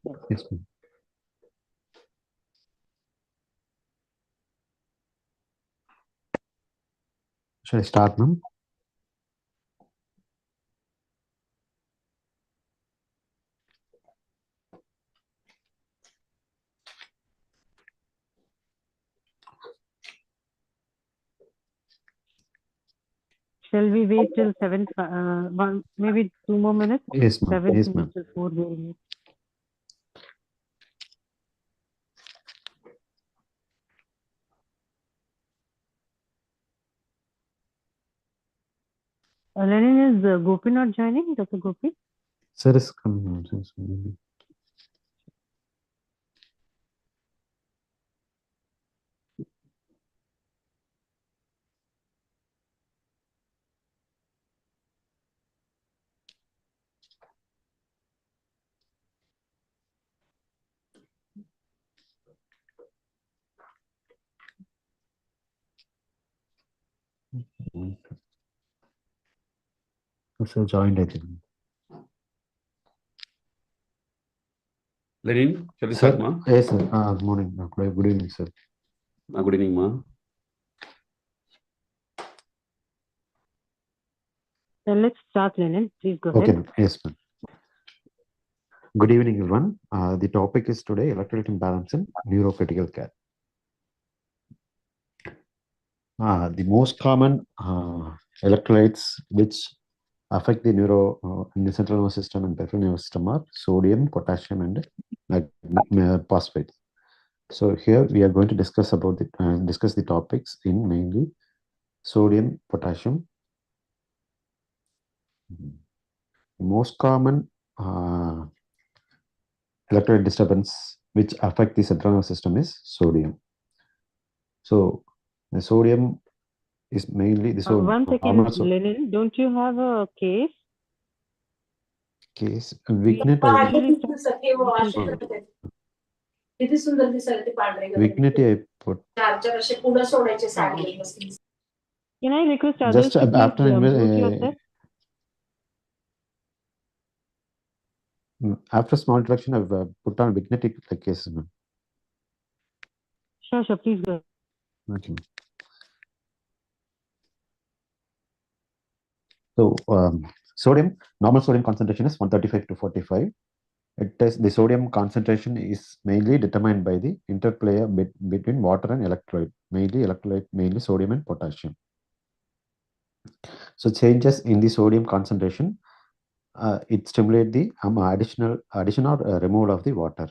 Yes, ma'am. Should I start, ma'am? Shall we wait till 7, maybe 2 more minutes? Yes, ma'am. 7 Yes, minutes ma'am. till 4 we'll meet. Lenin, is Gopi not joining? Dr. Gopi? Sir is coming. Maybe. Sir joined, I think. Lenin, shall we Sir, start, ma? yes, sir. Good morning. Good evening, sir. Good evening, ma. Then let's start, Lenin. Please go ahead. Okay, yes, ma'am. Good evening, everyone. The topic is today electrolyte imbalance in neurocritical care. The most common electrolytes which affect the in the central nervous system and peripheral nervous system are sodium, potassium, and phosphate. So here we are going to discuss the topics in mainly sodium, potassium. The most common electrolyte disturbance which affect the central nervous system is sodium. So the sodium is mainly the sodium. 1 second, Lenin. Don't you have a case? Case Weeknet I put. Can I request others Just to please after mute yourself? After small introduction, I've put on Vignetic cases. Sure, please go ahead. Okay. So sodium, normal sodium concentration is 135 to 45. The sodium concentration is mainly determined by the interplay between water and electrolyte, mainly sodium and potassium. So changes in the sodium concentration, it stimulates the addition or removal of the water.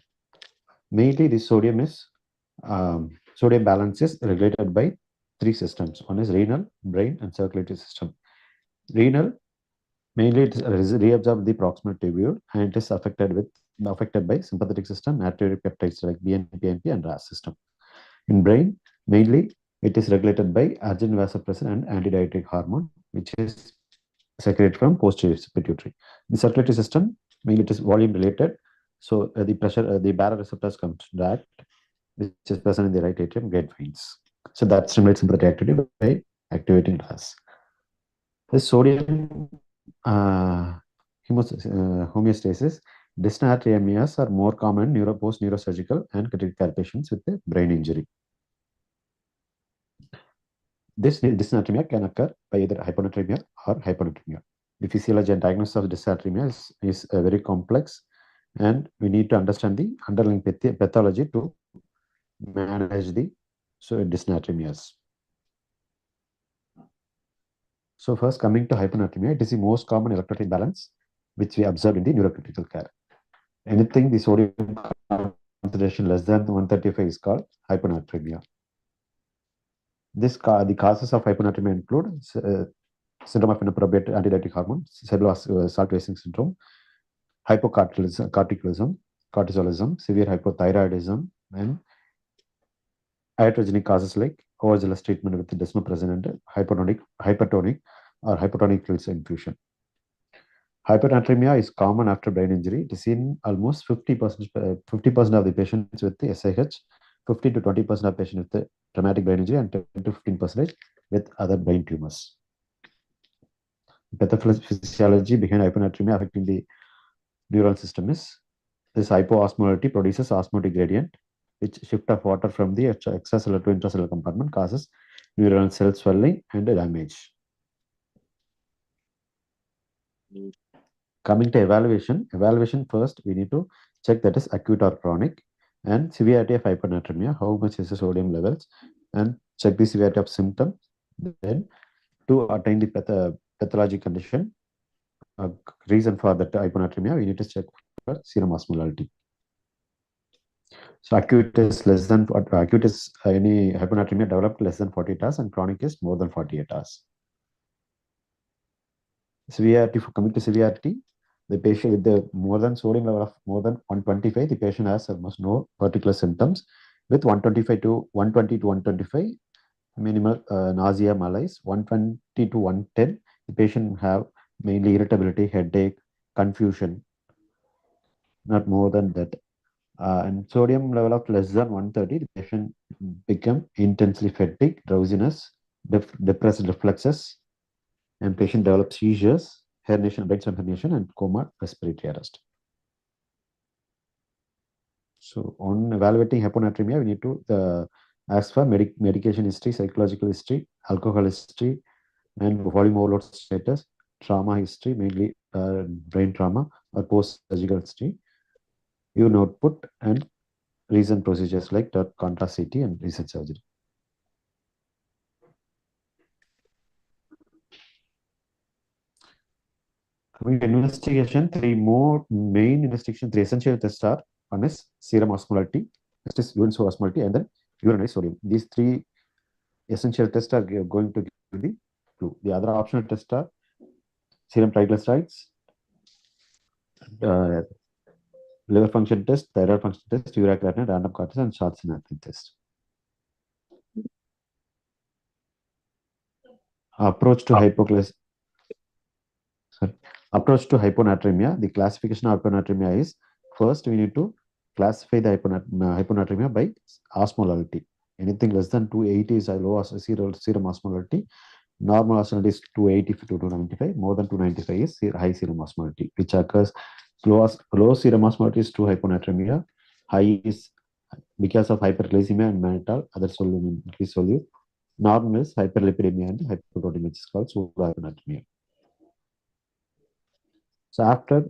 Mainly the sodium balance is regulated by 3 systems. One is renal, brain, and circulatory system. Renal, mainly it reabsorbs the proximal tubule and it is affected by sympathetic system, natriuretic peptides like BNP, AMP, and RAS system. In brain, mainly it is regulated by androgen vasopressin and antidiuretic hormone, which is secreted from posterior pituitary. The circulatory system, mainly it is volume related. So the pressure, the baroreceptors contract, which is present in the right atrium, get veins. So that stimulates sympathetic activity by activating RAS. The sodium homeostasis, dysnatremias are more common in post-neurosurgical and critical care patients with a brain injury. This dysnatremia can occur by either hyponatremia or hyponatremia. The physiology and diagnosis of dysnatremia is very complex, and we need to understand the underlying pathology to manage the dysnatremias. So first, coming to hyponatremia, it is the most common electrolyte imbalance which we observe in the neurocritical care. Anything the sodium concentration less than 135 is called hyponatremia. The causes of hyponatremia include syndrome of inappropriate antidiuretic hormone, cellular salt wasting syndrome, hypocortisolism, severe hypothyroidism, and iatrogenic causes like overzealous treatment with desmopressin and hypertonic or hypotonic pills infusion. Hypernatremia is common after brain injury. It is seen almost 50% of the patients with the SIH, 50 to 20% of patients with the traumatic brain injury, and 10 to 15% with other brain tumors. Pathophysiology behind hyponatremia affecting the neural system is This hypoosmolarity produces osmotic gradient, which shift of water from the extracellular to intracellular compartment causes neuronal cell swelling and damage. Coming to evaluation first we need to check that is acute or chronic, and severity of hyponatremia, how much is the sodium levels, and check the severity of symptoms. Then to attain the pathologic condition, reason for that hyponatremia, we need to check for serum osmolality. So acute is any hyponatremia developed less than 48 hours, and chronic is more than 48 hours. Severity, coming to severity, the patient with the more than sodium level of more than 125, the patient has almost no particular symptoms. With 125 to 120 to 125, minimal nausea, malaise. 120 to 110, the patient have mainly irritability, headache, confusion. Not more than that. And sodium level of less than 130, the patient become intensely fatigued, drowsiness, depressed reflexes, and patient develops seizures, herniation, brainstem herniation, and coma, respiratory arrest. So on evaluating hyponatremia, we need to ask for medication history, psychological history, alcohol history, and volume overload status, trauma history, mainly brain trauma or post-surgical history, urine output, and recent procedures like contrast CT and recent surgery. Coming to investigation, three essential tests are: one is serum osmolality, next is urine osmolality, and then urinary sodium. These three essential tests are going to give the clue. The other optional tests are serum triglycerides, uh, liver function test, thyroid function test, urea creatinine, random cortis, and short synaptic test. Approach to hyponatremia. The classification of hyponatremia is: first we need to classify the hyponatremia by osmolality. Anything less than 280 is a low serum osmolality. Normal osmolality is 280 to 295. More than 295 is high serum osmolality, which occurs. Low serum osmolality is true hyponatremia. High is because of hyperglycemia and mannitol, other solute, increased solute. Normal is hyperlipidemia and hyperproteinemia, which is called pseudohyponatremia. So after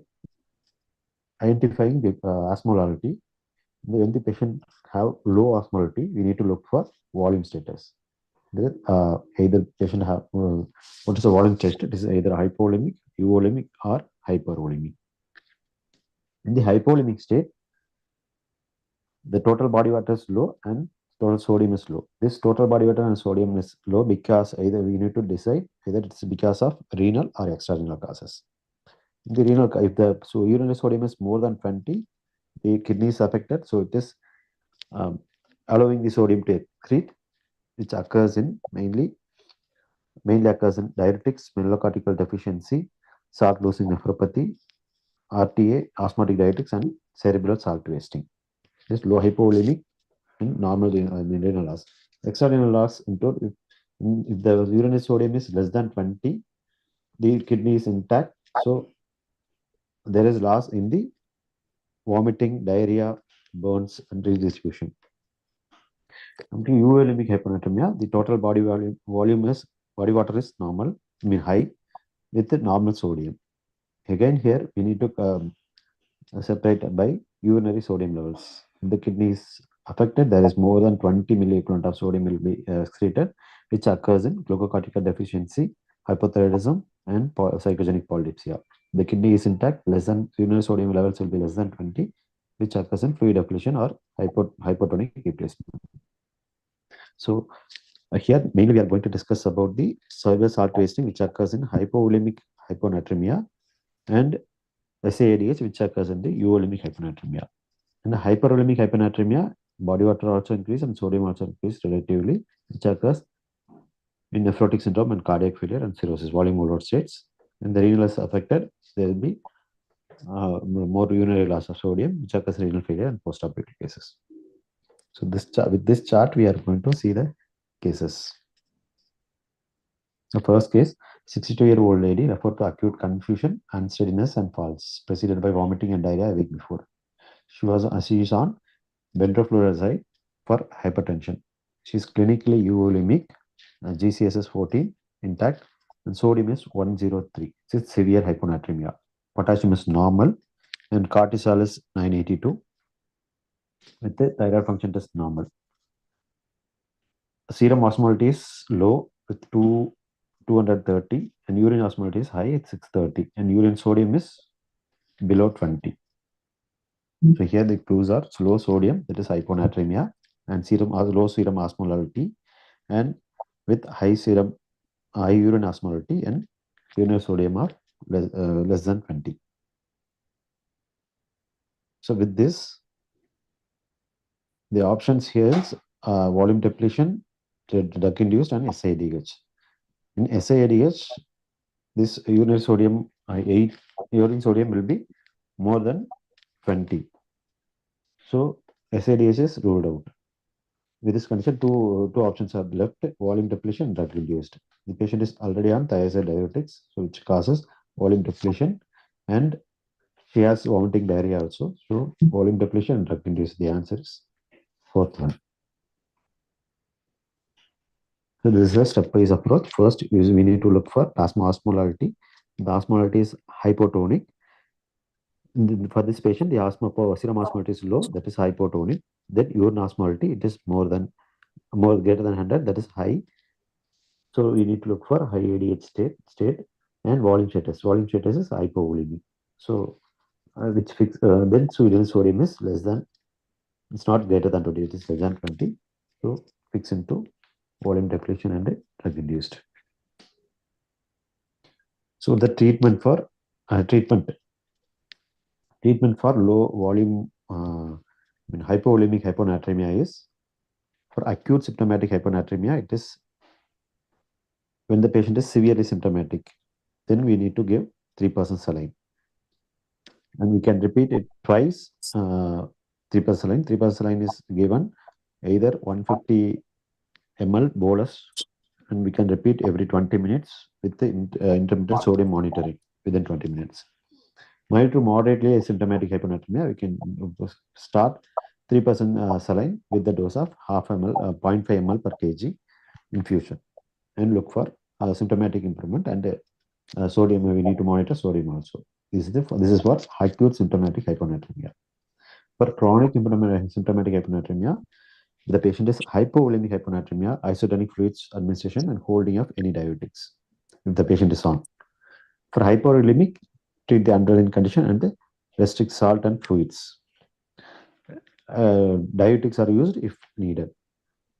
identifying the osmolality, when the patient have low osmolality, we need to look for volume status. Either patient have what is the volume status? It is either hypovolemic, euvolemic, or hypervolemic. In the hypovolemic state, the total body water is low and total sodium is low. This total body water and sodium is low because either we need to decide either it's because of renal or extrarenal causes. In the renal, if the urinary sodium is more than 20, the kidney is affected. So it is allowing the sodium to excrete, which occurs in mainly occurs in diuretics, melanocortical deficiency, salt losing nephropathy, RTA, osmotic diuretics, and cerebral salt wasting. This low hypovolemic and normal renal loss. Extrarenal loss include if the urinary sodium is less than 20, the kidney is intact. So there is loss in the vomiting, diarrhea, burns, and redistribution. Coming to euvolemic hyponatremia, the total body body water is normal, high, with normal sodium. Again, here we need to separate by urinary sodium levels. If the kidney is affected, there is more than 20 milliequivalent of sodium will be excreted, which occurs in glucocorticoid deficiency, hypothyroidism, and psychogenic polydipsia. The kidney is intact, urinary sodium levels will be less than 20, which occurs in fluid depletion or hypotonic replacement. So here mainly we are going to discuss about the cerebral salt wasting, which occurs in hypovolemic hyponatremia, and SAADH, which occurs in the euvolemic hyponatremia. In the hypervolemic hyponatremia, body water also increase and sodium also increase relatively, which occurs in nephrotic syndrome and cardiac failure and cirrhosis, volume overload states. And the renal is affected, there will be more urinary loss of sodium, which occurs in renal failure and post-operative cases. So with this chart, we are going to see the cases. The first case, 62-year-old lady referred to acute confusion, unsteadiness, and falls, preceded by vomiting and diarrhea a week before. She is on benfluoreside for hypertension. She is clinically euvolemic, GCSS 14 intact, and sodium is 103. It's severe hyponatremia. Potassium is normal, and cortisol is 982. With the thyroid function test normal. Serum osmolality is low with 230, and urine osmolality is high at 630, and urine sodium is below 20. So here the clues are low sodium, that is hyponatremia, and low serum osmolality, and with high urine osmolality, and urine sodium are less than 20. So with this, the options here is volume depletion, drug induced, and SIDH. In SIDH, this urine sodium will be more than 20. So SIDH is ruled out. With this condition, two options are left: volume depletion and drug induced. The patient is already on thiazide diuretics, so which causes volume depletion, and she has vomiting diarrhea also. So volume depletion and drug induced. The answer is fourth one. So this is a stepwise approach. First, we need to look for plasma osmolality. The osmolality is hypotonic. For this patient, the serum osmolality is low, that is hypotonic. Then urine osmolality, it is more greater than 100, that is high. So we need to look for high ADH state and volume status. Volume status is hypovolemic. So which fix then urine sodium is less than, it's not greater than 20, it is less than 20. So fix into volume depletion and drug induced. So the treatment for low volume hypovolemic hyponatremia is, for acute symptomatic hyponatremia, it is when the patient is severely symptomatic, then we need to give 3% saline. And we can repeat it twice. 3% saline. 3% saline is given either 150 ml bolus, and we can repeat every 20 minutes with the intermittent sodium monitoring within 20 minutes. Mild to moderately asymptomatic hyponatremia, we can start 3% saline with the dose of 0.5 ml per kg infusion, and look for symptomatic improvement, and sodium, we need to monitor sodium also. This is for acute symptomatic hyponatremia. For chronic symptomatic hyponatremia, the patient is hypovolemic hyponatremia, isotonic fluids administration and holding of any diuretics if the patient is on. For hypovolemic, treat the underlying condition and restrict salt and fluids. Diuretics are used if needed.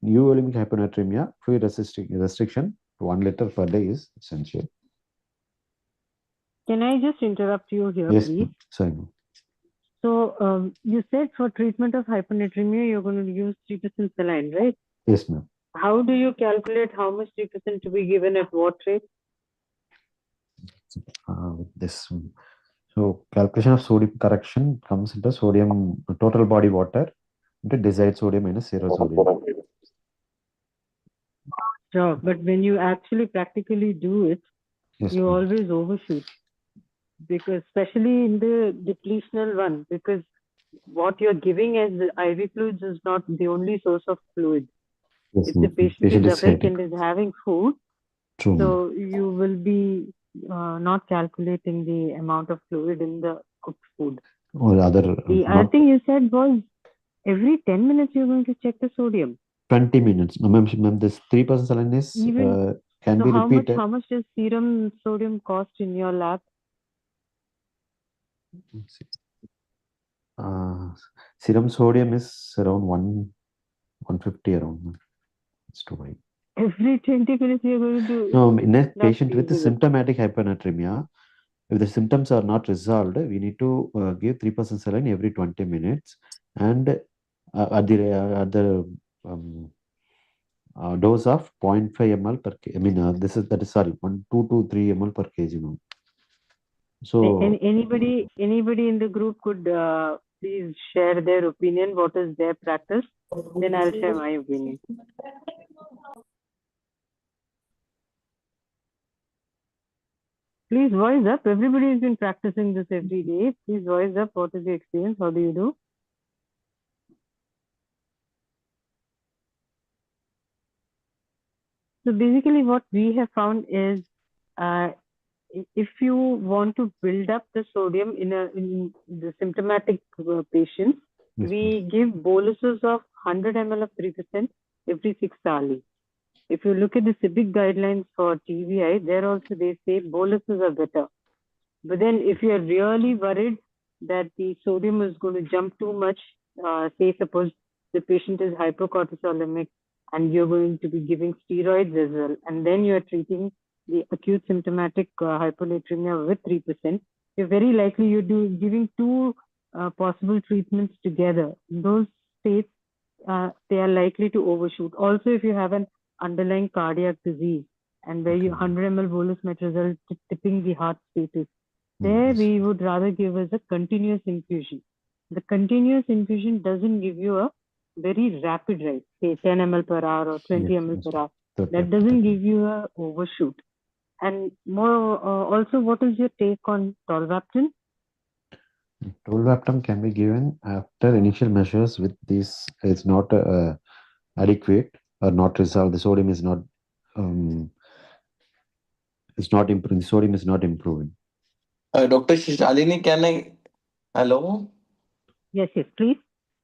Euvolemic hyponatremia, fluid restriction to 1 liter per day is essential. Can I just interrupt you here, Yes, please? sorry. So you said for treatment of hyponatremia, you're going to use 3% saline, right? Yes, ma'am. How do you calculate how much 3% to be given at what rate? This so calculation of sodium correction comes into sodium total body water into desired sodium minus zero sodium. Sure, but when you actually practically do it, Yes, you ma'am. always overshoot, because especially in the depletional one, because what you're giving as the IV fluids is not the only source of fluid. Yes, If the ma'am. patient is awake headache. and is having food, True, ma'am. so you will be not calculating the amount of fluid in the cooked food. Or other The other thing you said was every 10 minutes you're going to check the sodium. 20 minutes. Ma'am, this 3% saline is can So be repeated. how much does serum sodium cost in your lab? Let's see. Serum sodium is around 150 around. Ma'am. It's too high. Every 20 minutes you're going to No, in a not patient with feasible. symptomatic hyponatremia, if the symptoms are not resolved, we need to give 3% saline every 20 minutes, and at the dose of 0.5 ml per kg. I mean, that is sorry, 2 to 3 ml per kg. No. So Anybody in the group could please share their opinion. What is their practice? Then I'll share my opinion. Please voice up. Everybody has been practicing this every day. Please voice up. What is your experience? How do you do? So basically, what we have found is, uh, if you want to build up the sodium in the symptomatic patients, Yes, ma'am. we give boluses of 100 ml of 3% every 6 hourly. If you look at the CIBIC guidelines for TBI, there also they say boluses are better. But then, if you are really worried that the sodium is going to jump too much, say suppose the patient is hypocortisolemic and you're going to be giving steroids as well, and then you are treating the acute symptomatic hyponatremia with 3%, you're very likely you're giving two possible treatments together. In those states, they are likely to overshoot. Also, if you have an underlying cardiac disease and where Okay, you ma'am. 100 ml bolus might result to tipping the heart status, there Yes. we would rather give as a continuous infusion. The continuous infusion doesn't give you a very rapid rise, say 10 ml per hour or Yes, 20 ml yes, per ma'am. hour. Totally, That doesn't totally. give you a overshoot. And more, also, what is your take on tolvaptan? Tolvaptan can be given after initial measures with this is not adequate or not resolved. The sodium um, is not improving. The sodium is not improving. Dr. Shalini, can I? Hello? Yes, yes, please.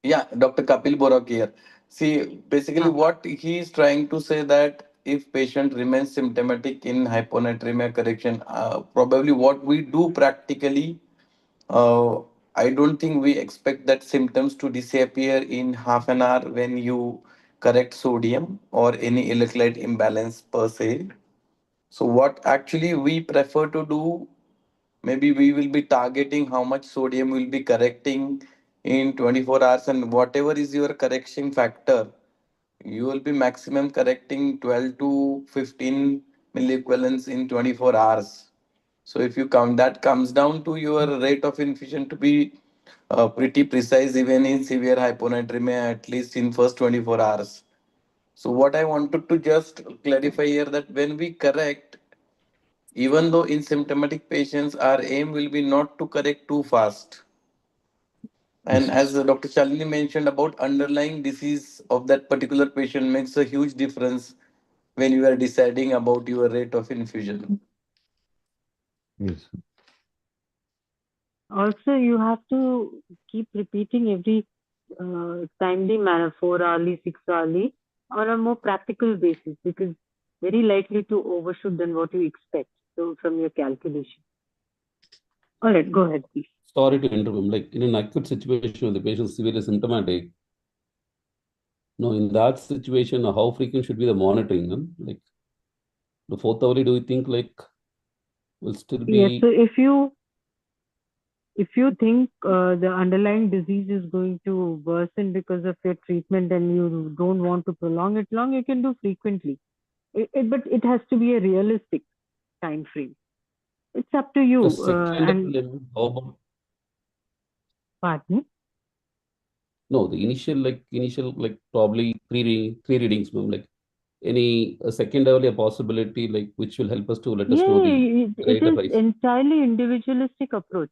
Yeah, Dr. Kapil Borak here. See, basically Ah, what he is trying to say that if patient remains symptomatic in hyponatremia correction, probably what we do practically, uh, I don't think we expect that symptoms to disappear in half an hour when you correct sodium or any electrolyte imbalance per se. So what actually we prefer to do, maybe we will be targeting how much sodium we'll be correcting in 24 hours, and whatever is your correction factor, you will be maximum correcting 12 to 15 milliequivalents in 24 hours. So if you count, that comes down to your rate of infusion to be pretty precise even in severe hyponatremia, at least in first 24 hours. So what I wanted to just clarify here, that when we correct, even though in symptomatic patients, our aim will be not to correct too fast. And Yes, as yes. Dr. Shalini mentioned about underlying disease of that particular patient makes a huge difference when you are deciding about your rate of infusion. Yes. also, you have to keep repeating every timely manner, 4 hourly, 6 hourly, on a more practical basis because very likely to overshoot than what you expect. So from your calculation. All right, go ahead, please. Sorry to interrupt. Like in an acute situation when the patient is severely symptomatic, no, in that situation, how frequent should be the monitoring? No? Like the fourth hourly, do you think like will still Yes, so be if you think the underlying disease is going to worsen because of your treatment and you don't want to prolong it long, you can do frequently. But it has to be a realistic time frame. It's up to the you. secondary And level? How about pardon. no, the initial like probably three readings, ma'am, like any second hourly a possibility like which will help us to let us know Yeah, the it rate of is rise. entirely individualistic approach.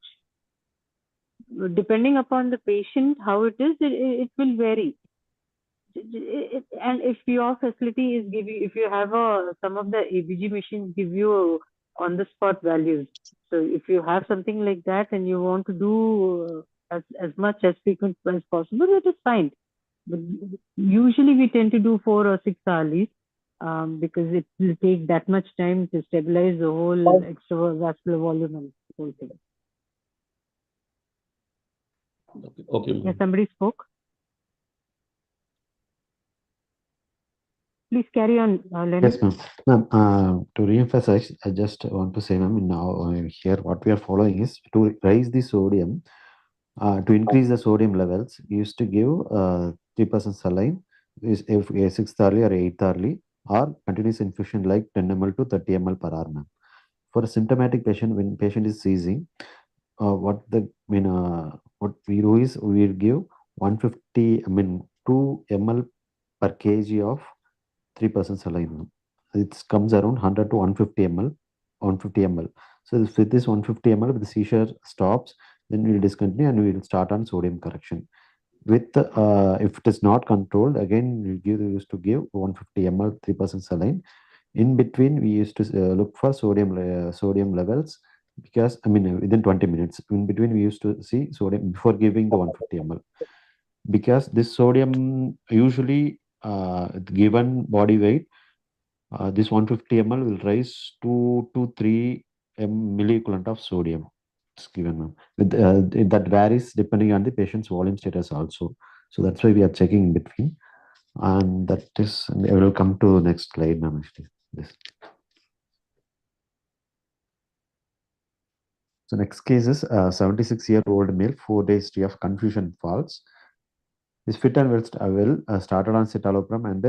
Depending upon the patient, how it is, it will vary. And if your facility is giving, if you have some of the ABG machines give you on the spot values. So if you have something like that and you want to do as much as frequent as possible, it is fine. But usually we tend to do 4 or 6 hourly because it will take that much time to stabilize the whole extravascular volume and the whole thing. Okay, Yeah, ma'am. somebody spoke. Please carry on, Lenny. Yes, ma'am. Ma'am, to re-emphasize, I just want to say, ma'am, now here what we are following is to raise the sodium, to increase the sodium levels, we used to give 3% saline, is if a sixth hourly or eighth hourly, or continuous infusion like 10 ml to 30 ml per hour, ma'am. For a symptomatic patient, when patient is seizing, what we do is we give 150, 2 ml per kg of 3% saline. It comes around 100 to 150 ml, 150 ml. So with this 150 ml, if the seizure stops, then we will discontinue and we will start on sodium correction. With if it is not controlled, again we used to give 150 ml 3% saline. In between, we used to look for sodium levels, because within 20 minutes. In between, we used to see sodium before giving the 150 ml, because this sodium usually, given body weight, this 150 ml will rise 2 to 3 milliequivalent of sodium. It's given, that varies depending on the patient's volume status also. So that's why we are checking in between, and that is, I will come to the next slide, ma'am. Actually, this. So next case is a 76-year-old male, 4-day history of confusion falls. Is fit and well, started on citalopram and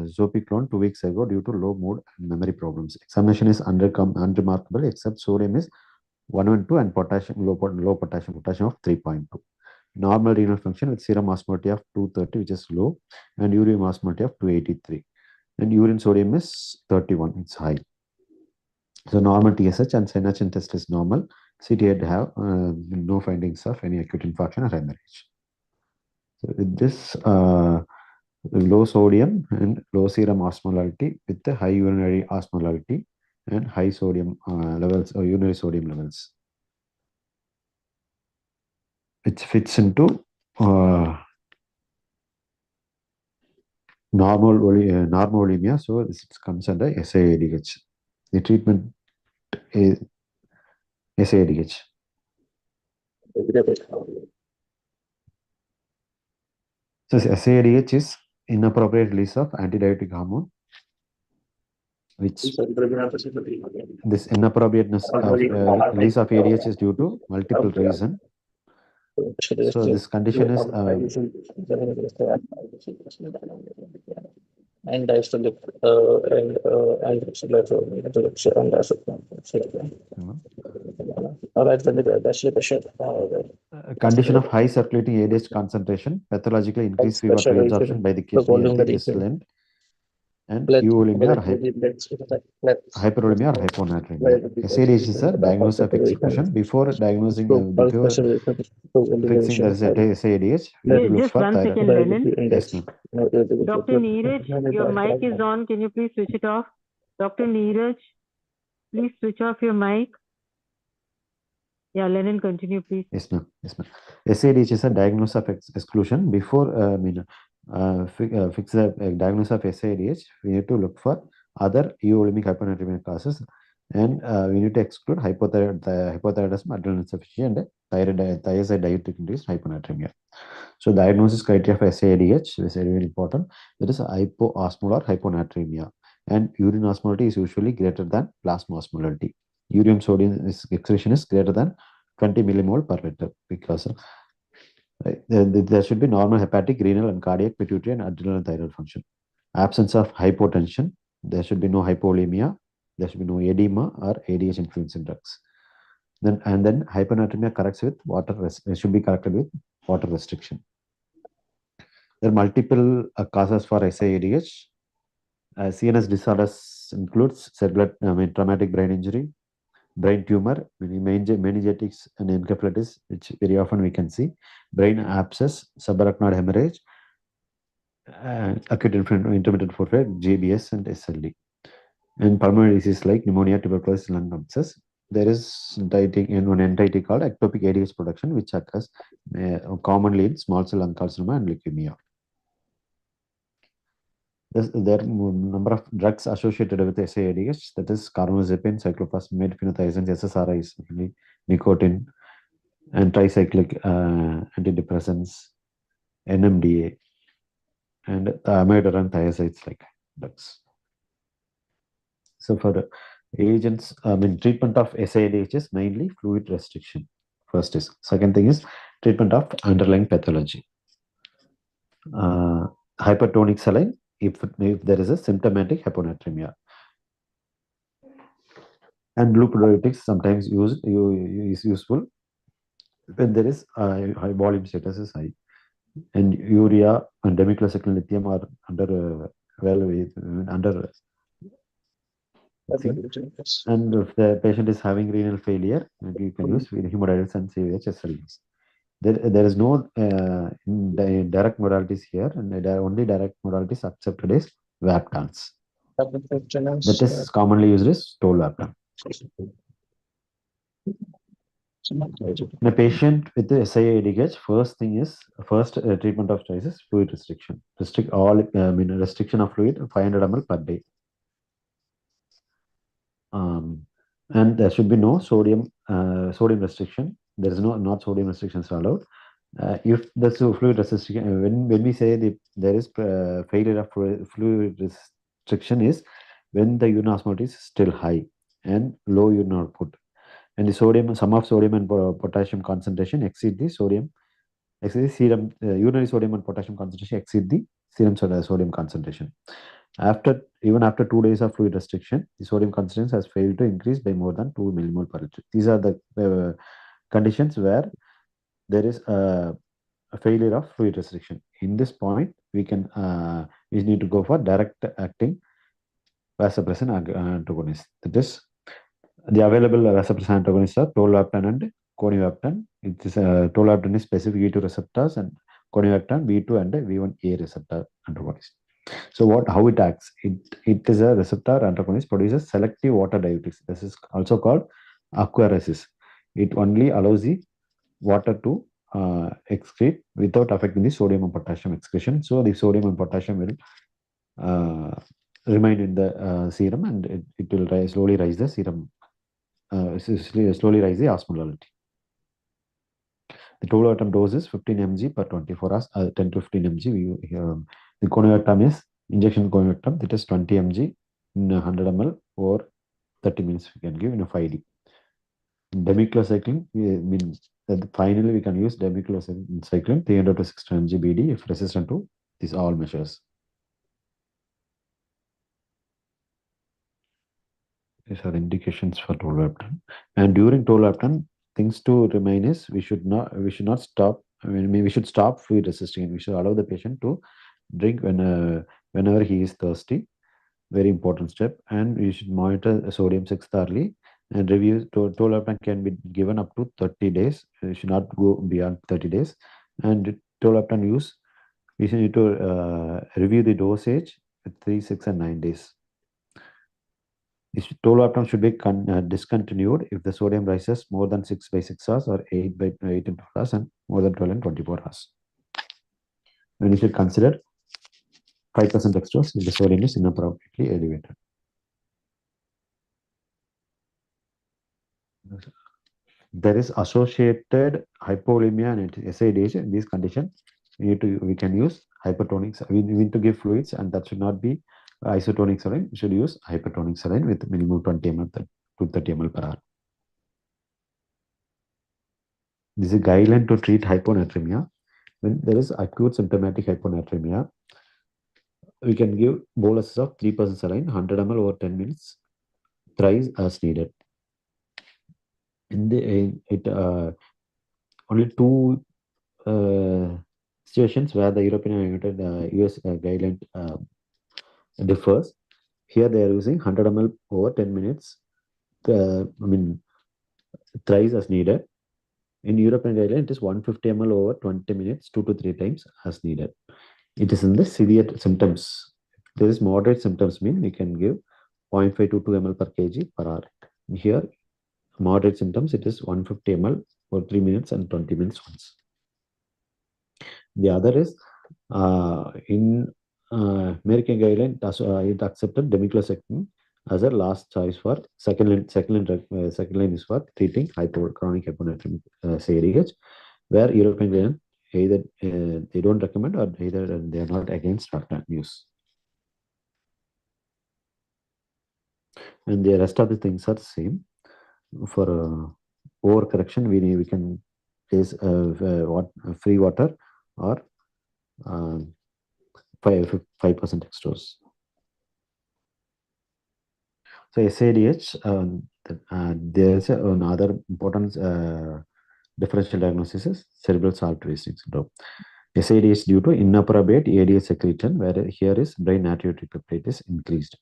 zopiclone 2 weeks ago due to low mood and memory problems. Examination is unremarkable, except sodium is 112 and potassium low potassium of 3.2. Normal renal function with serum osmolality of 230, which is low, and urine osmolality of 283. And urine sodium is 31, it's high. So normal TSH and synogen test is normal. CT have no findings of any acute infarction or hemorrhage. So with this, low sodium and low serum osmolality with the high urinary osmolality and high sodium levels or urinary sodium levels, which fits into normolemia. So this comes under SAADH. The treatment is SAADH. So SAADH is inappropriate release of antidiuretic hormone, which this inappropriateness of release of ADH is due to multiple reasons. So this condition is and diastolic and condition of high circulating ADH concentration, pathologically increased fever reabsorption by the kidney distal end, and euvolemia or hyperolemia or hyponatremia. SADH is a diagnosis of exclusion. Before diagnosing, before fixing the SADH, we have to look Just for 1 second, thyroid. Lenin. Yes, ma'am. Dr. Neeraj, your mic is on. Can you please switch it off? Dr. Neeraj, please switch off your mic. Yeah, Lenin, continue, please. Yes, ma'am. Yes, ma'am. SADH is a diagnosis of exclusion. Before fix the diagnosis of SADH, we need to look for other euvolemic hyponatremia causes, and we need to exclude hypothyroidism, adrenal insufficiency, and thiazide diuretic induced hyponatremia. So diagnosis criteria for SADH is very important. That is hypoosmolar hyponatremia, and urine osmolality is usually greater than plasma osmolality. Urine sodium excretion is greater than 20 millimole per liter, because there should be normal hepatic, renal, and cardiac, pituitary, and adrenal and thyroid function. Absence of hypotension. There should be no hypovolemia. There should be no edema or ADH influencing drugs. Then hyponatremia corrects with water. Should be corrected with water restriction. There are multiple causes for SAADH. CNS disorders includes traumatic brain injury, brain tumor, meningititis and encephalitis, which very often we can see, brain abscess, subarachnoid hemorrhage, acute intermittent forfeit, JBS and SLD. And pulmonary disease like pneumonia, tuberculosis, lung abscess. There is one entity called ectopic ADH production, which occurs commonly in small cell lung carcinoma and leukemia. There are number of drugs associated with SAADH, that is carbamazepine, cyclophosphamide, phenothiazine, SSRIs, nicotine, and tricyclic antidepressants, NMDA, and amiodarone and thiazides like drugs. So for agents, treatment of SAADH is mainly fluid restriction. First is. Second thing is treatment of underlying pathology. Hypertonic saline, if there is a symptomatic hyponatremia. And blue probiotics sometimes is useful when there is high volume status is high, and urea and demiclocycline lithium are under and if the patient is having renal failure, maybe you can use hemodialysis and CVH-SLDs. There is no direct modalities here, and the only direct modalities accepted is VAPTANs. Second question That is is commonly used as tolvaptan. In a patient with the SIADH, first treatment of choice is fluid restriction. Restrict all, restriction of fluid 500 ml per day. And there should be no sodium restriction. There is not sodium restrictions allowed. If the fluid restriction, when we say there is failure of fluid restriction is when the urine osmolality is still high and low urine output, and the sum of sodium and potassium concentration exceed the serum, urinary sodium and potassium concentration exceed the serum sodium concentration. Even after 2 days of fluid restriction, the sodium concentration has failed to increase by more than 2 millimole per liter. These are the conditions where there is a failure of fluid restriction. In this point, we need to go for direct acting vasopressin antagonist. That is, the available vasopressin antagonists are tolvaptan and conivaptan. Tolvaptan is specific E2 receptors and conivaptan V2 and V1A receptor antagonist. So how it acts? It is a receptor antagonist, produces selective water diuretics. This is also called aquaresis. It only allows the water to excrete without affecting the sodium and potassium excretion. So the sodium and potassium will remain in the serum, and it will slowly raise the serum, slowly raise the osmolality. The tolvaptan dose is 15 mg per 24 hours, 10 to 15 mg. The conivaptan is injection conivaptan, that is 20 mg in 100 ml or 30 minutes we can give in a 5D. Demiclocycline means that finally we can use demiclocycline 300 to 600 mg BD if resistant to these all measures. These are indications for tolvaptan. And during tolvaptan, things to remain is we should not stop. We should stop fluid resisting, and we should allow the patient to drink whenever he is thirsty. Very important step. And we should monitor sodium 6 thoroughly and review. Tolvaptan can be given up to 30 days. It should not go beyond 30 days. And tolvaptan use, we should need to review the dosage at 3, 6, and 9 days. Tolvaptan should be discontinued if the sodium rises more than 6 by 6 hours or 8 by 8 and 12 hours and more than 12 and 24 hours. And you should consider 5% dextrose if the sodium is inappropriately elevated. There is associated hypovolemia and SIDH. In these conditions, we can use hypertonic. We need to give fluids, and that should not be isotonic saline. We should use hypertonic saline with minimum 20 ml to 30 ml per hour. This is a guideline to treat hyponatremia. When there is acute symptomatic hyponatremia, we can give boluses of 3% saline, 100 ml over 10 minutes, thrice as needed. Only two situations where the European and US guideline differs. Here they are using 100 ml over 10 minutes, thrice as needed. In European guideline, it is 150 ml over 20 minutes, 2 to 3 times as needed. It is in the severe symptoms. If there is moderate symptoms, we can give 0.5 to 2 ml per kg per hour. Here, moderate symptoms, it is 150 ml for 3 minutes and 20 minutes once. The other is in American guideline, it accepted demiclocycline as a last choice for second line is for treating chronic hyponatremic CADH, where European guideline either they don't recommend or either they are not against triptan use. And the rest of the things are same. For overcorrection, we can place free water or 5% dextrose. So SADH, there is another important differential diagnosis is cerebral salt wasting syndrome. SADH due to inappropriate ADH secretion, where here is brain natriuretic peptide is increased.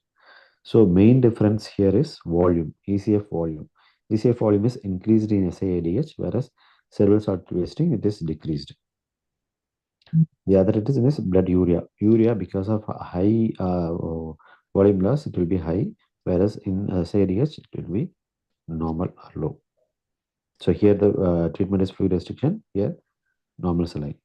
So main difference here is volume, ECF volume. ECF volume is increased in SADH, whereas cerebral salt wasting, it is decreased. The other it is in this blood urea. Urea, because of high volume loss, it will be high, whereas in SADH, it will be normal or low. So here the treatment is fluid restriction, here normal saline.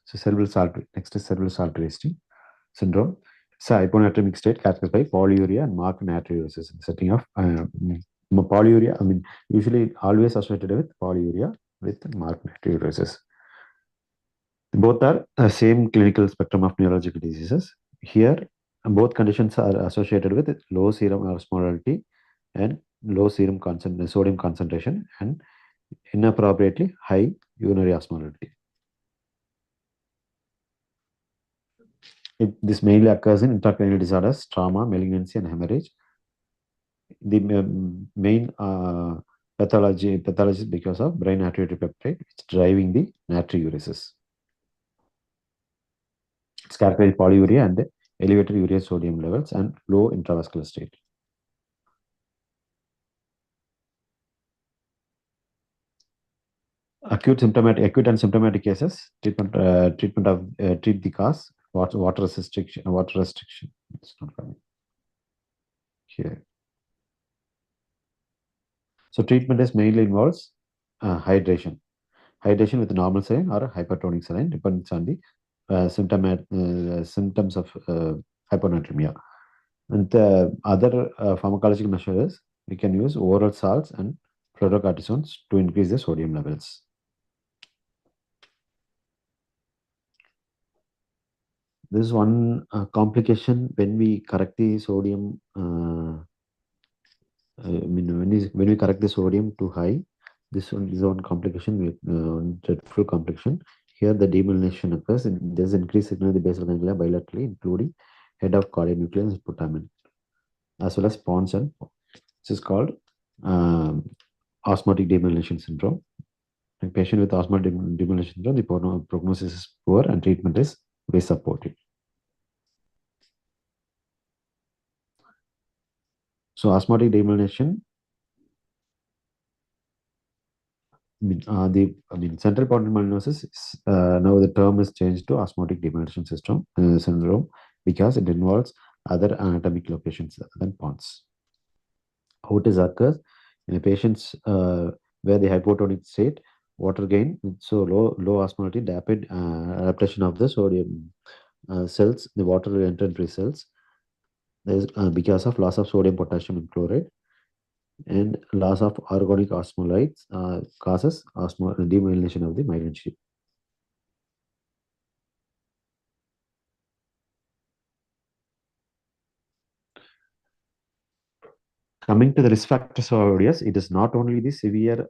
So cerebral salt, next is cerebral salt wasting syndrome. It's a hyponatremic state characterized by polyuria and marked natriuresis. Setting of polyuria, usually always associated with polyuria with marked natriuresis. Both are same clinical spectrum of neurological diseases. Here, both conditions are associated with low serum osmolality and low serum sodium concentration and inappropriately high urinary osmolality. This mainly occurs in intracranial disorders, trauma, malignancy, and hemorrhage. The main pathology is because of brain natriuretic peptide, it's driving the natriuresis. It's characterized by polyuria and elevated urea sodium levels and low intravascular state. Acute and symptomatic cases, treat the cause, water restriction. It's not coming here. So treatment is mainly involves hydration with normal saline or hypertonic saline, depends on the symptoms of hyponatremia. And the other pharmacological measures, we can use oral salts and fluorocortisones to increase the sodium levels. This is one complication when we correct the sodium. When we correct the sodium too high, this is one complication with dreadful complication. Here, the demyelination occurs. There's increased signal in the basal ganglia bilaterally, including head of caudate nucleus and putamen, as well as pons and this is called osmotic demyelination syndrome. In patient with osmotic demyelination syndrome, the prognosis is poor and treatment is very supportive. So osmotic demyelination, central point melanosis is now the term is changed to osmotic demyelination syndrome because it involves other anatomic locations other than pons. How it occurs in a patient's where the hypotonic state, water gain, so low osmolality, rapid adaptation of the sodium cells, the water entry cells. There's because of loss of sodium, potassium, and chloride, and loss of organic osmolytes causes demyelination of the myelin sheath. Coming to the risk factors of ODS, it is not only the severe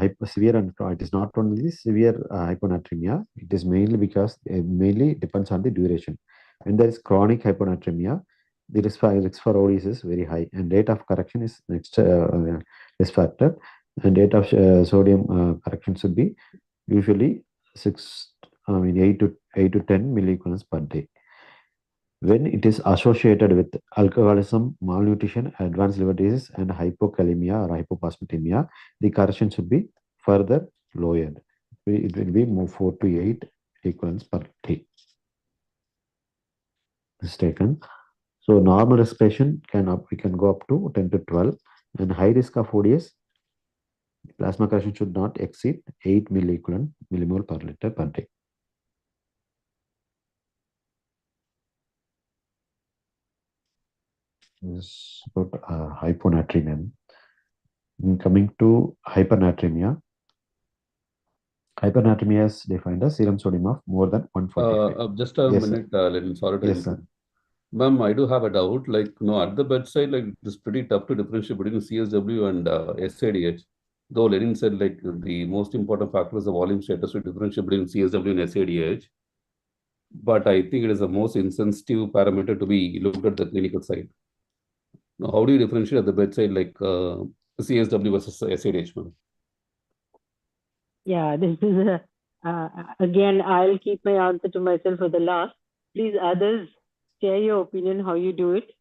it is not only the severe hyponatremia. It is mainly because it mainly depends on the duration. When there is chronic hyponatremia, the risk for ODS is very high, and rate of correction is next risk factor, and rate of sodium correction should be usually 8 to 10 milliequivalents per day. When it is associated with alcoholism, malnutrition, advanced liver disease, and hypokalemia or hypophosphatemia, the correction should be further lowered. It will be 4 to 8 equivalents per day. Is taken. So normal risk patient we can go up to 10 to 12, and high risk of ODS, plasma correction should not exceed 8 millimole per liter per day. This is about hyponatremia. Coming to hypernatremia. Hypernatremia is defined as serum sodium of more than 145. Just a Yes, minute, Lenin. Sorry to yes, interrupt. Ma'am, I do have a doubt. At the bedside, it's pretty tough to differentiate between CSW and SADH. Though Lenin said, the most important factor is the volume status to differentiate between CSW and SADH. But I think it is the most insensitive parameter to be looked at the clinical side. Now, how do you differentiate at the bedside, CSW versus SADH, ma'am? Yeah, this is again, I'll keep my answer to myself for the last. Please, others, share your opinion how you do it.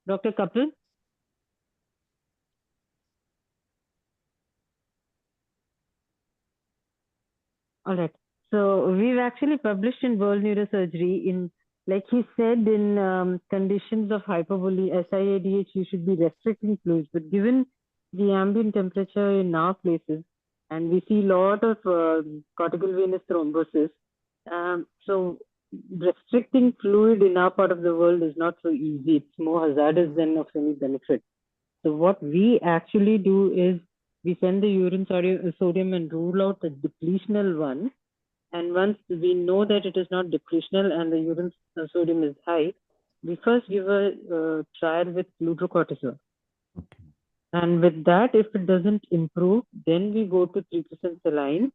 Dr. Kapil? All right. So we've actually published in World Neurosurgery in, like he said, in conditions of hypervolemia, SIADH, you should be restricting fluids. But given the ambient temperature in our places, and we see a lot of cortical venous thrombosis, so restricting fluid in our part of the world is not so easy. It's more hazardous than of any benefit. So what we actually do is we send the urine sodium and rule out the depletional one. And once we know that it is not depletional and the urine sodium is high, we first give a trial with glucocorticoid. Okay. And with that, if it doesn't improve, then we go to 3% saline.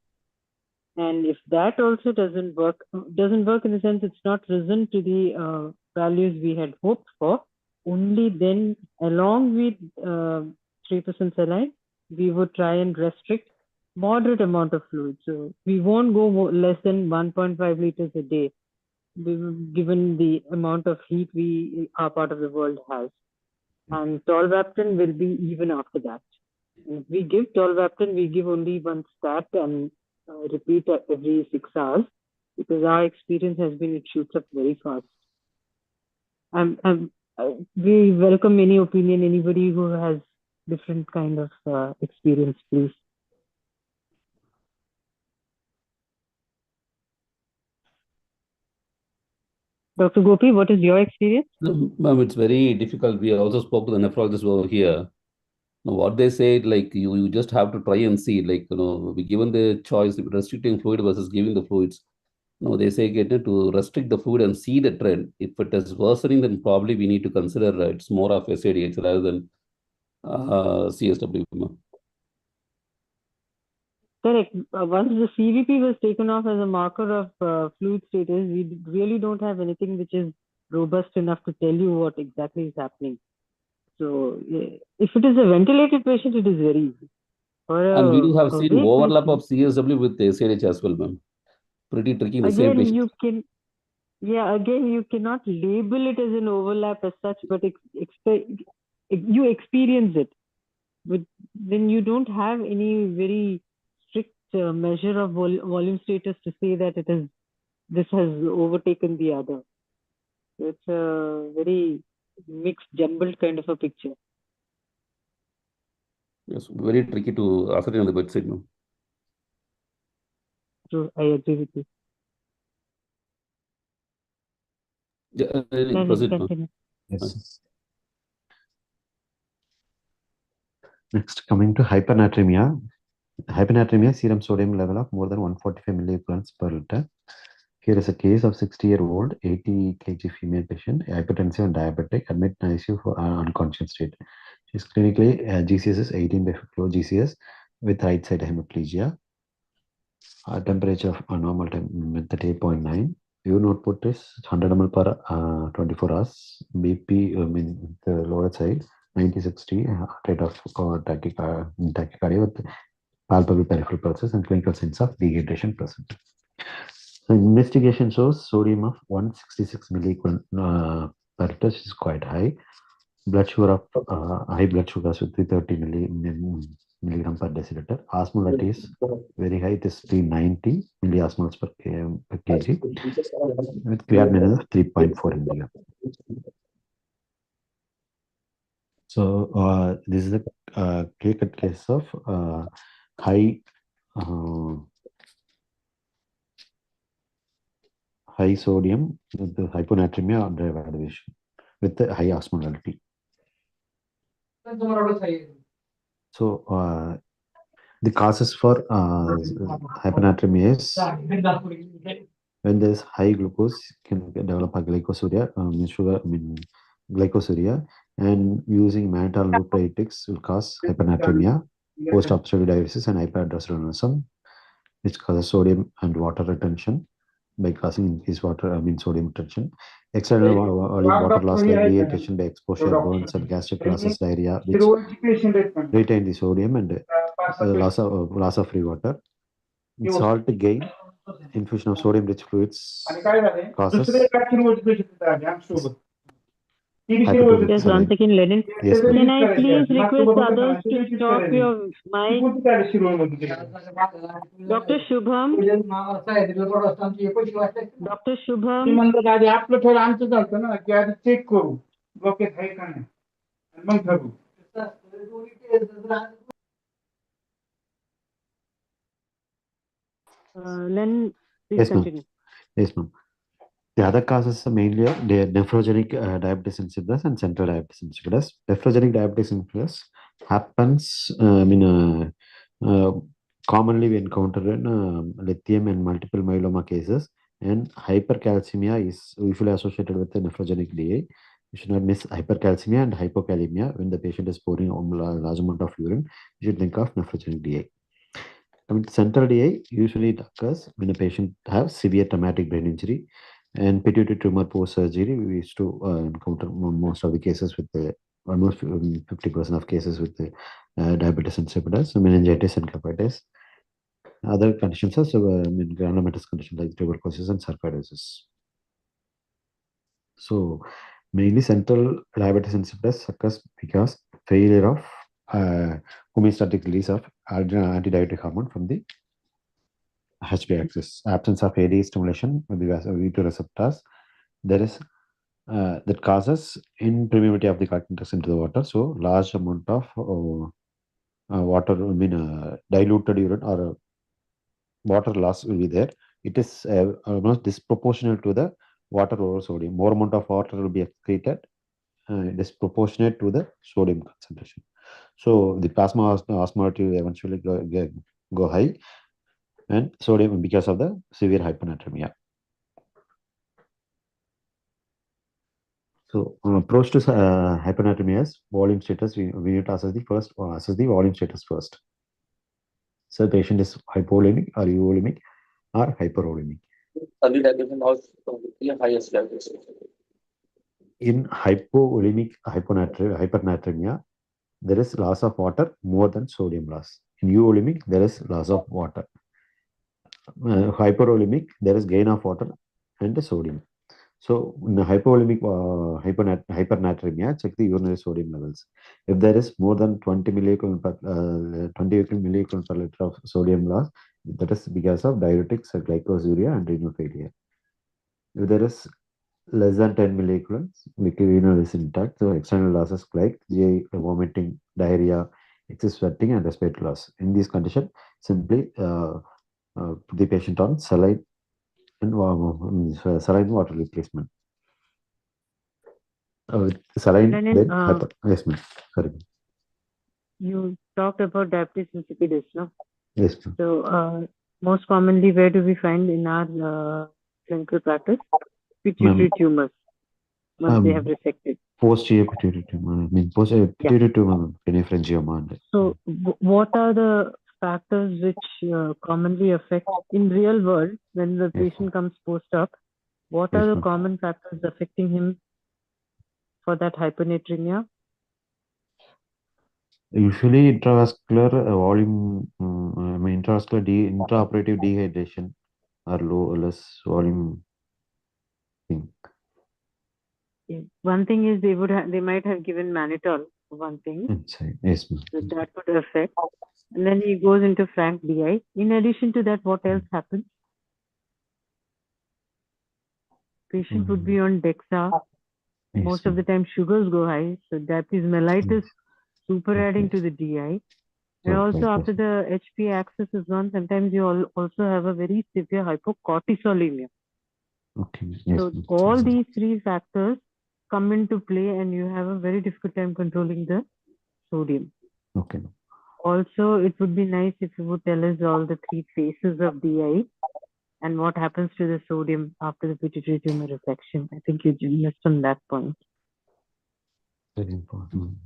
And if that also doesn't work in the sense it's not risen to the values we had hoped for, only then along with 3% saline, we would try and restrict moderate amount of fluid. So we won't go less than 1.5 liters a day, given the amount of heat our part of the world has. And tolvaptan will be even after that. If we give tolvaptan, we give only one stat and repeat every 6 hours, because our experience has been it shoots up very fast. We welcome any opinion, anybody who has different kind of experience, please. Dr. Gopi, what is your experience? Ma'am, it's very difficult. We also spoke to the nephrologist over here. Now, what they said, like you just have to try and see, like, we given the choice restricting fluid versus giving the fluids. No, they say get it to restrict the fluid and see the trend. If it is worsening, then probably we need to consider it's more of SADH rather than CSW. Correct. Once the CVP was taken off as a marker of fluid status, we really don't have anything which is robust enough to tell you what exactly is happening. So if it is a ventilated patient, it is very easy. And we do have seen overlap of CSW with SADH as well, ma'am. Pretty tricky in the same patient. You cannot label it as an overlap as such, but you experience it. But then you don't have any very strict measure of volume status to say that this has overtaken the other. It's a very mixed, jumbled kind of a picture. Yes, very tricky to ascertain on the bedside, ma'am. True, I agree with you. Yeah, proceed, ma'am. Yes. Next, coming to hypernatremia. Hypernatremia, serum sodium level of more than 145 milliequivalents per liter. Here is a case of 60-year-old, 80 kg female patient, hypertensive and diabetic, admit in ICU for unconscious state. She's clinically GCS is 18/50 GCS with right side hemiplegia. Temperature of normal with 38.9. Urine output is 100 ml per 24 hours. BP, the lower side, 90/60, rate of tachycardia with palpable peripheral pulses and clinical signs of dehydration present. So investigation shows sodium of 166 milliequivalent per liter is quite high. Blood sugar of high blood sugar with 330 milligram per deciliter. Osmolality is very high. It is 390 milliosmoles per kg with creatinine of 3.4 milligram. So this is a clear-cut case of high sodium with the hyponatremia under evaluation with the high osmolality. So the causes for hyponatremia is when there is high glucose, can develop a glycosuria, glycosuria, and using mannitol nucleotides will cause hyponatremia, post-obstructive diuresis, and hyperaldosteronism, which causes sodium and water retention by causing increased sodium retention. External water loss like dehydration by exposure, burns, and gastric process diarrhea, which retain the sodium and loss of free water. Salt gain, infusion of sodium-rich fluids causes hypertonic Just one saline. second, Lenin. Yes, ma'am. Can I please request others to stop your mic? Dr. Shubham? Dr. Shubham? म्हणतात आधी आपलं थोडं आमचं चालतं ना की आधी check करू डोक्यात आहे का नाही आणि मग ठरवू. Lenin, please Yes, ma'am. continue. Yes, ma'am. The other causes are mainly nephrogenic diabetes insipidus and central diabetes insipidus. Nephrogenic diabetes insipidus happens, commonly we encounter in lithium and multiple myeloma cases, and hypercalcemia is usually associated with the nephrogenic DA. You should not miss hypercalcemia and hypokalemia when the patient is pouring a large amount of urine. You should think of nephrogenic DA. I mean, central DA usually occurs when a patient has severe traumatic brain injury and pituitary tumor post-surgery. We used to encounter most of the cases with the almost 50% of cases with the diabetes insipidus, meningitis and hepatitis. Other conditions are granulomatous conditions like tuberculosis and sarcoidosis. So mainly central diabetes insipidus occurs because failure of homeostatic release of antidiuretic hormone from the HB axis, absence of AD stimulation with the V2 receptors. There is that causes impermeability of the collecting ducts into the water. So large amount of water, diluted urine or water loss will be there. It is almost disproportional to the water over sodium. More amount of water will be excreted, disproportionate to the sodium concentration. So the plasma osmolality will eventually go high, and sodium because of the severe hyponatremia. So approach to hyponatremia is volume status. We need to assess the volume status first. So the patient is hypolimic or euvolemic or hypervolemic. Early diagnosis of the highest levels. In hypovolemic hypernatremia, there is loss of water more than sodium loss. In euvolemic, there is loss of water. Hypervolemic, there is gain of water and sodium. So in the hypovolemic hypernatremia, check the urinary sodium levels. If there is more than 20 milliequivalent per liter of sodium loss, that is because of diuretics, glycosuria, and renal failure. If there is less than 10 milliequivalents, renal is intact. So external losses like GI, vomiting, diarrhea, excess sweating, and respiratory loss. In these conditions, simply put the patient on saline and saline water replacement. Saline, Lenin, then yes, ma'am. Sorry. you talked about diabetes insipidus, no? Yes, ma'am. So, most commonly, where do we find in our clinical practice? Pituitary tumors, once they have resected. Posterior pituitary tumor. Posterior pituitary tumor, phenopharyngioma. So, what are the factors which commonly affect in real world when the patient comes post-op? What are the common factors affecting him for that hyponatremia? Usually intravascular volume, intraoperative dehydration or low or less volume thing. One thing is they might have given mannitol, one thing. Yes, ma'am. So that would affect. And then he goes into frank DI. In addition to that, what else happens? Patient would be on DEXA. Yes, Most of the time sugars go high. So diabetes mellitus super adding to the DI. And also after the HP axis is gone, sometimes you also have a very severe hypocortisolemia. Okay. Yes, so all these three factors come into play and you have a very difficult time controlling the sodium. Okay. Also, it would be nice if you would tell us all the three phases of DI and what happens to the sodium after the pituitary tumor resection. I think you missed on that point. Very important.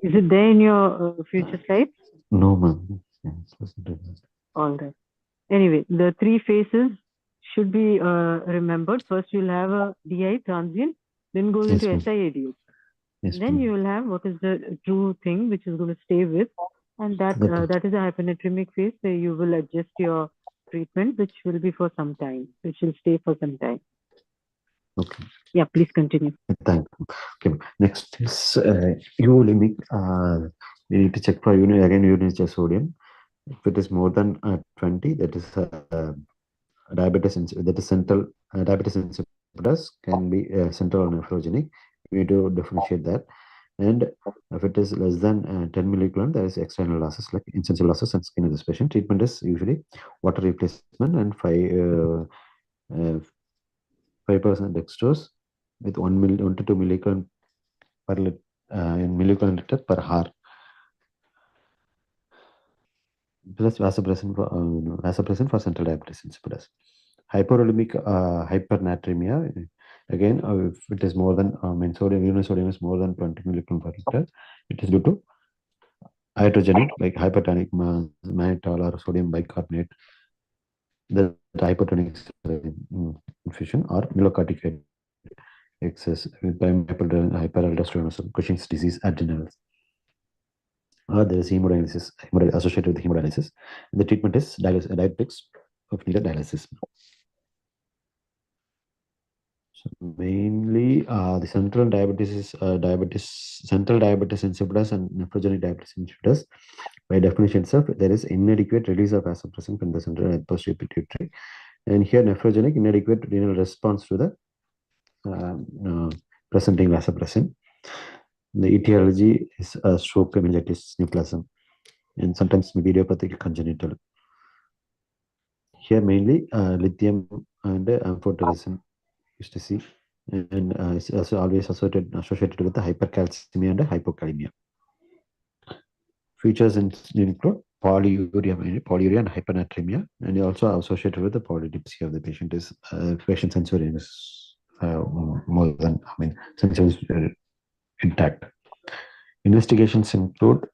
Is it there in your future slides? No, ma'am. All right. Anyway, the three phases should be remembered. First, you'll have a DI transient, then goes into SIADH. Then you will have what is the true thing which is going to stay with, and that is a hyponatremic phase where you will adjust your treatment, which will be for some time, which will stay for some time. Okay. Yeah, please continue. Thank you. Okay. Next is uremic. We need to check for urine sodium. If it is more than 20, that is diabetes. That is central diabetes insipidus can be central or nephrogenic. We need to differentiate that. And if it is less than 10 milligram, there is external losses like insensitive losses and skin of this patient. Treatment is usually water replacement and 5% dextrose with 1 to 2 milligram per in milligram liter per hour. Plus vasopressin for central diabetes insipidus. Hyperolemic hypernatremia. Again, if it is more than sodium, urine sodium is more than 20 milligram per liter, it is due to iatrogenic like hypertonic mannitol or sodium bicarbonate, the hypertonic infusion or melocorticoid excess with hyperaldosteronism, Cushing's disease, adrenals. Or there is hemodialysis associated with hemodialysis. And the treatment is diuretics of needed dialysis. So mainly the central diabetes is central diabetes insipidus and nephrogenic diabetes insipidus. By definition itself, there is inadequate release of vasopressin from the central and posterior pituitary. And here nephrogenic inadequate renal response to the presenting vasopressin. The etiology is stroke, meningitis, neoplasm, and sometimes idiopathic congenital. Here mainly lithium and amphotericin used to see, and it's also always associated with the hypercalcemia and hypokalemia. Features include polyuria and hypernatremia, and also associated with the polydipsia of the patient is patient sensory is more than sensory is intact. Investigations include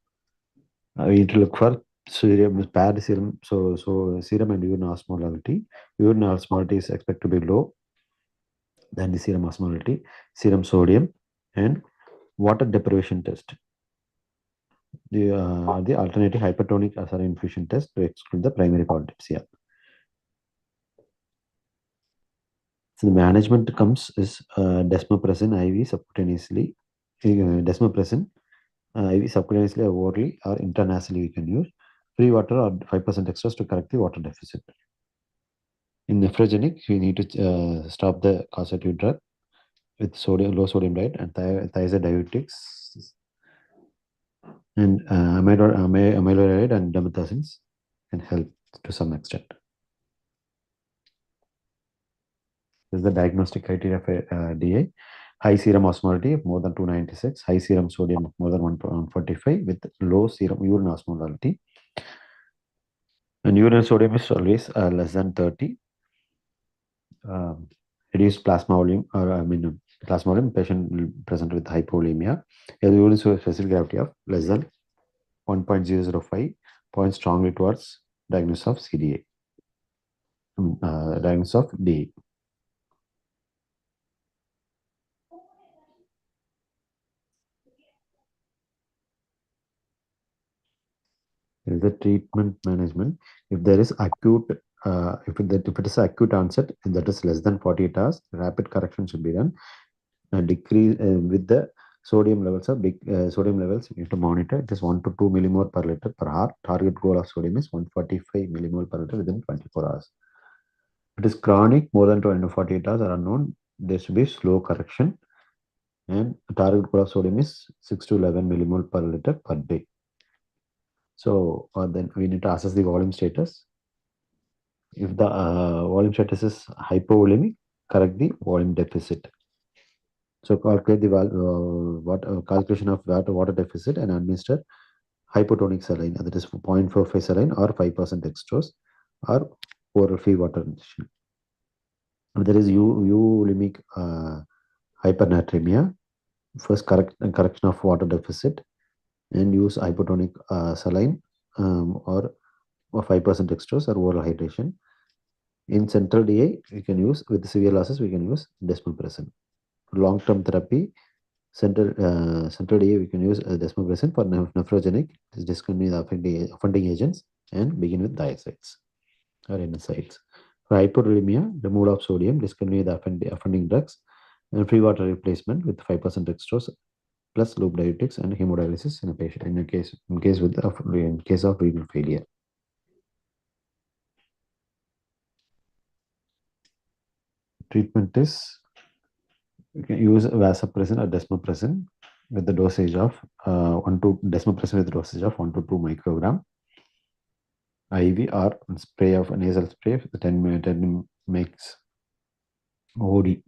we need to look for serum, paired serum, so serum and urine osmolality. Urine osmolality is expected to be low than the serum osmolality, serum sodium, and water deprivation test. The alternative hypertonic saline infusion test to exclude the primary polydipsia. So the management comes is desmopressin IV subcutaneously, desmopressin IV subcutaneously or orally or intranasally we can use. Free water or 5% extras to correct the water deficit. In nephrogenic, we need to stop the causative drug with low sodium diet and thiazide and amyloid and domethacins can help to some extent. This is the diagnostic criteria for DA. High serum osmolality of more than 296, high serum sodium of more than 145 with low serum urine osmolality. And urine sodium is always less than 30. Reduced plasma volume, or plasma volume, patient present with hypovolemia. The urine specific gravity of less than 1.005 points strongly towards diagnosis of CDA. Diagnosis of DA. There is a treatment management. If there is acute, if it is acute onset and that is less than 48 hours, rapid correction should be done. Decrease with the sodium levels of sodium levels you have to monitor. It is 1 to 2 millimole per liter per hour. Target goal of sodium is 145 millimole per liter within 24 hours. If it is chronic, more than 48 hours are unknown. There should be slow correction, and target goal of sodium is 6 to 11 millimole per liter per day. So then we need to assess the volume status. If the volume status is hypovolemic, correct the volume deficit. So calculate the calculation of water deficit and administer hypotonic saline, that is 0.45 saline or 5% dextrose or oral free water injection. There is ulemic hypernatremia. First correction of water deficit and use hypotonic saline or 5% dextrose or oral hydration. In central DA, we can use with severe losses. We can use desmopressin. Long-term therapy, central DA, we can use desmopressin. For nephrogenic, discontinue the offending agents and begin with diazides or NSAIDs. For hypovolemia, removal of sodium, discontinue the offending drugs and free water replacement with 5% dextrose plus loop diuretics and hemodialysis in a patient in case of renal failure. Treatment is you can use vasopressin or desmopressin with the dosage of 1 to desmopressin with the dosage of 1 to 2 microgram IV or spray of nasal spray 10 makes OD,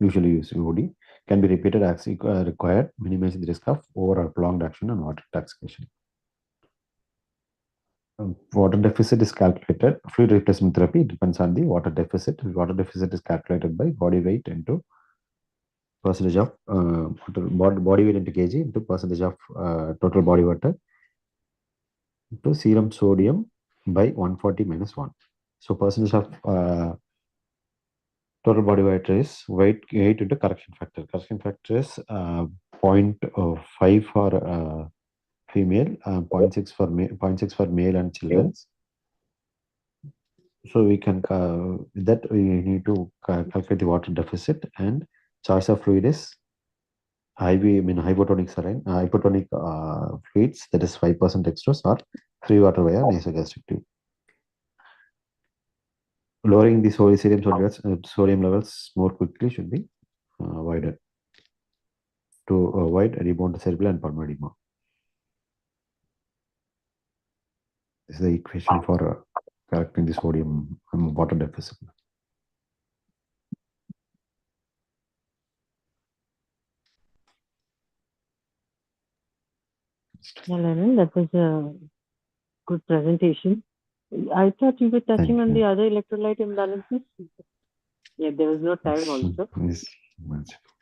usually use OD, can be repeated as required, minimizing the risk of over or prolonged action on water intoxication. Water deficit is calculated. Fluid replacement therapy depends on the water deficit. Water deficit is calculated by body weight into percentage of body weight into kg into percentage of total body water to serum sodium by 140 minus 1. So percentage of total body weight is weight into correction factor. Correction factor is 0.5 for female, 0.6 for male and children. So we can that we need to calculate the water deficit, and choice of fluid is hypotonic saline, hypotonic fluids, that is 5% dextrose or free water via nasogastric tube. Lowering the sodium levels more quickly should be avoided to avoid rebound cerebral and pulmonary edema. This is the equation for correcting the sodium water deficit. Yeah, Lennon, that was a good presentation. I thought you were touching on the other electrolyte imbalances. Yeah, there was no time also.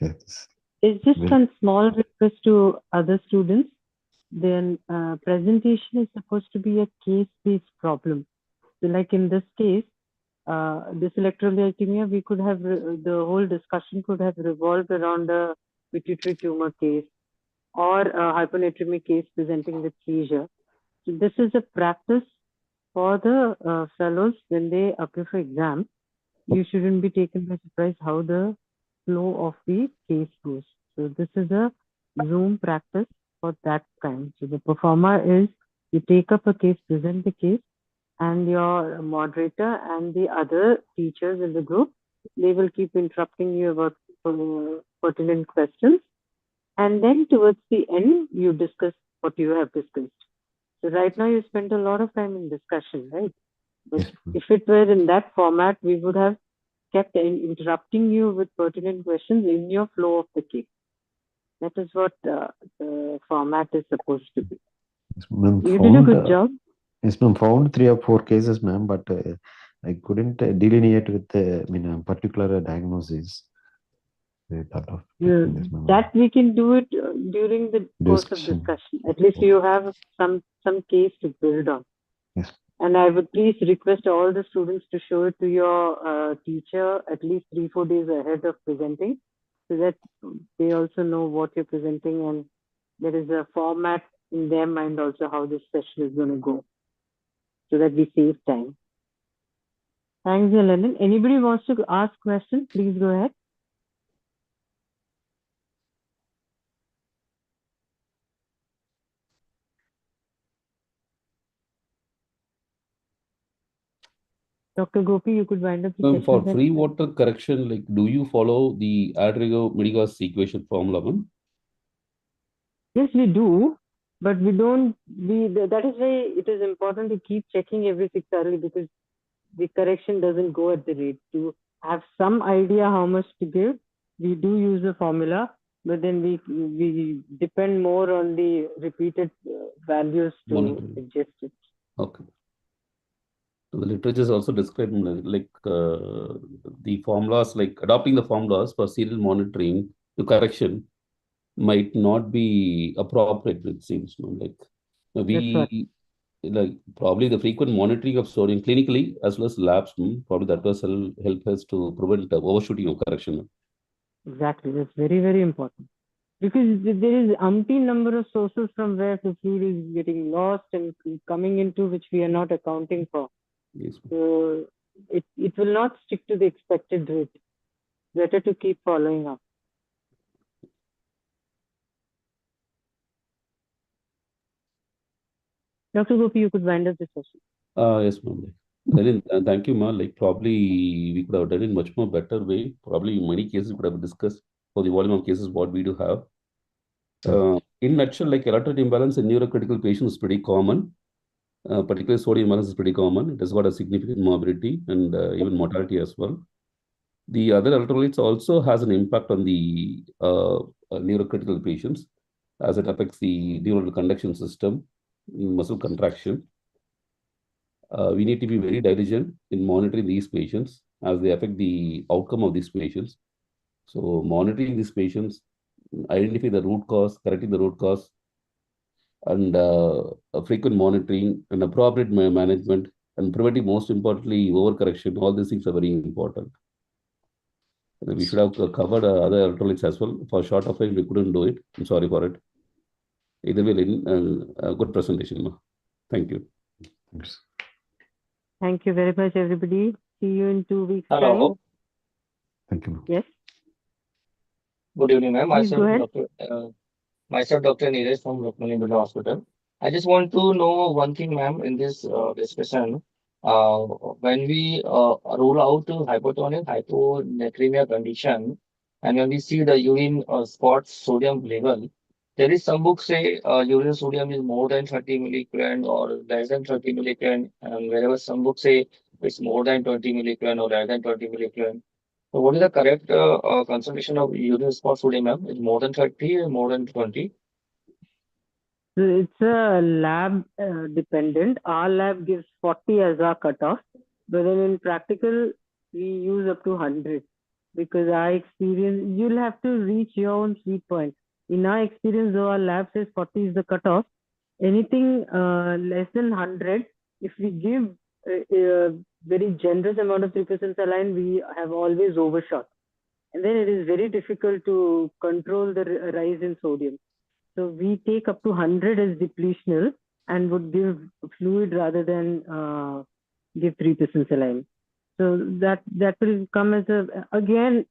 Yes. It's just one small request to other students. Then presentation is supposed to be a case-based problem. So like in this case, this electrolytemia, we could have, the whole discussion could have revolved around a pituitary tumor case or a hyponatremic case presenting with seizure. So this is a practice for the fellows when they appear for exam. You shouldn't be taken by surprise how the flow of the case goes. So this is a Zoom practice for that kind. So the performer is, you take up a case, present the case, and your moderator and the other teachers in the group, they will keep interrupting you about pertinent questions. And then towards the end, you discuss what you have discussed. So right now you spent a lot of time in discussion, right? But if it were in that format, we would have kept interrupting you with pertinent questions in your flow of the case. That is what the format is supposed to be. You did a good job. Yes, ma'am. Found 3 or 4 cases, ma'am, but I couldn't delineate with a particular diagnosis. That we can do it during the course of discussion. At least you have some case to build on. Yes. And I would please request all the students to show it to your teacher at least 3-4 days ahead of presenting, so that they also know what you're presenting and there is a format in their mind also how this session is going to go, so that we save time. Thanks, Lennon. Anybody wants to ask questions, please go ahead. Dr. Gopi, you could wind up the session. For free water correction, like, do you follow the Adrigo-Medigas equation formula, ma'am? Yes, we do, but we don't. That is why it is important to keep checking every 6 hourly, because the correction doesn't go at the rate. To have some idea how much to give, we do use a formula, but then we depend more on the repeated values to adjust it. Okay. So the literature is also described like the formulas, like adopting the formulas for serial monitoring to correction might not be appropriate, it seems. Like like probably the frequent monitoring of sodium clinically as well as labs, probably that was help us to prevent overshooting of correction. Exactly, that's very, very important, because there is umpteen number of sources from where the fluid is getting lost and coming into, which we are not accounting for. Yes. So it will not stick to the expected rate. Better to keep following up. Dr. Gopi, you could wind up the session. Yes, ma'am. Thank you, ma'am. Like probably we could have done it much more better way. Probably in many cases we could have discussed for the volume of cases what we do have. In nutshell, like electrolyte imbalance in neurocritical patients is pretty common. Particularly sodium imbalance is pretty common. It has got a significant morbidity and even mortality as well. The other electrolytes also has an impact on the neurocritical patients as it affects the neural conduction system, muscle contraction. We need to be very diligent in monitoring these patients as they affect the outcome of these patients. So monitoring these patients, identify the root cause, correcting the root cause, and frequent monitoring and appropriate management and preventing, most importantly, overcorrection. All these things are very important. And we should have covered other electrolytes as well. For short of time, we couldn't do it. I'm sorry for it. Either way, a good presentation. Thank you. Thanks. Thank you very much, everybody. See you in 2 weeks' Hello. time. Thank you, ma'am. Yes. Good evening, ma'am. Please go ahead. Myself, Dr. Neeraj from Rukmani Buddha Hospital. I just want to know one thing, ma'am, in this discussion. When we rule out hypotonic hyponatremia condition, and when we see the urine spot sodium level, there is some books say urine sodium is more than 30 millicurie or less than 30 millicurie, and wherever some books say it's more than 20 millicurie or less than 20 millicurie. So what is the correct concentration of urine spot sodium, ma'am? Is more than 30 or more than 20? So it's a lab dependent. Our lab gives 40 as our cutoff, but then in practical, we use up to 100 because our experience, you'll have to reach your own sweet point. In our experience, though our lab says 40 is the cutoff, anything less than 100, if we give a very generous amount of 3% saline, we have always overshot. And then it is very difficult to control the rise in sodium. So we take up to 100 as depletional and would give fluid rather than give 3% saline. So that will come as again,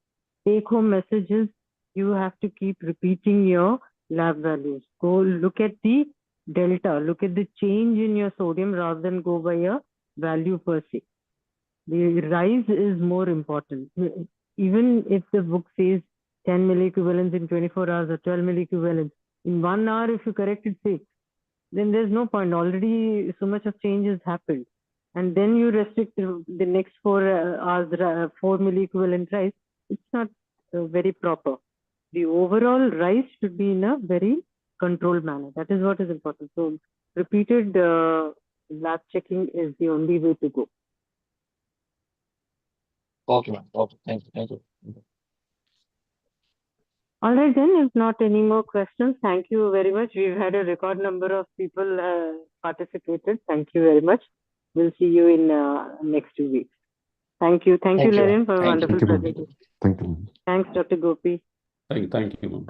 take home messages. You have to keep repeating your lab values. Go look at the delta, look at the change in your sodium rather than go by a value per se. The rise is more important. Even if the book says 10 milliequivalents in 24 hours or 12 milliequivalents, in 1 hour, if you correct it 6, then there's no point. Already so much of change has happened. And then you restrict the next 4 hours, 4 milliequivalent rise. It's not very proper. The overall rise should be in a very controlled manner. That is what is important. So repeated lab checking is the only way to go. Okay, ma'am. Okay, thank you. Thank you. All right, then, if not any more questions, thank you very much. We've had a record number of people participated. Thank you very much. We'll see you in next 2 weeks. Thank you. Thank you, Thank you, Larian, for a ma'am. Thank you. wonderful Thank you, ma'am. presentation. Thank you, ma'am. Thanks, Dr. Gopi. Thank you, ma'am.